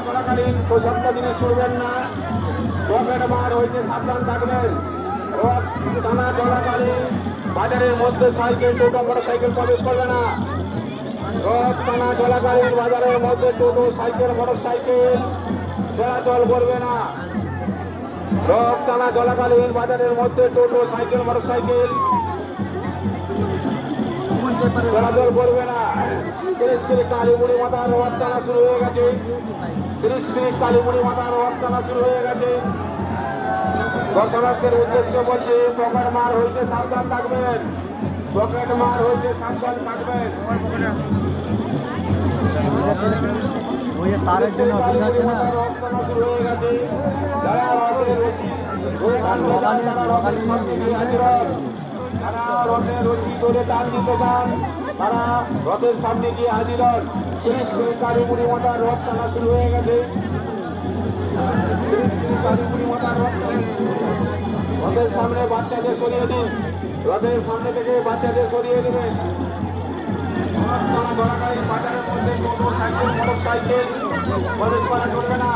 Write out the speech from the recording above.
চলাকালীন সপ্তাহ দিনে শুনবেন না, রকেট মার হয়েছে, সাবধান থাকবেন। রথ টানা চলাকালীন বাজারের মধ্যে সাইকেল, টোটো, মোটর সাইকেল প্রবেশ করবে না। রথ টানা চলাকালীন বাজারের মধ্যে টোটো, সাইকেল, মোটর সাইকেল চলাচল করবে না। রথ টানা চলাকালীন বাজারের মধ্যে টোটো, সাইকেল, মোটর সাইকেল চলাচল করবে না। শ্রী কালীমুড়ি মাতার রথ টানা শুরু হয়ে গেছে। শ্রী কালীমুড়ি মাতার রথ টানা শুরু হয়ে গেছে। দর্শনার্থীর উদ্দেশ্যে বলছে, পকেট মার হইতে সাবধান থাকবেন। পকেট মার হইতে সাবধান থাকবেন। তারের জন্য অসুবিধা হচ্ছে না। রথ টানা শুরু হয়ে গেছে। যারা রথের রশি ধরে টানতে চান, তারা রথের সামনে গিয়ে হাজির হন। যারা রথের রশি ধরে টান দিতে চান, তারা রথের সামনে গিয়ে হাজির হন। শ্রী কালীমুড়ি মাতার রথ টানা শুরু হয়ে গেছে। শ্রী কালীমুড়ি মাতার রথ টানা। রথের সামনে বাচ্চাদের সরিয়ে দিন। রথের সামনে থেকে বাচ্চাদের সরিয়ে দেবেন। বাজারের মধ্যে টোটো, সাইকেল, মোটর সাইকেল প্রবেশ করা চলবে না।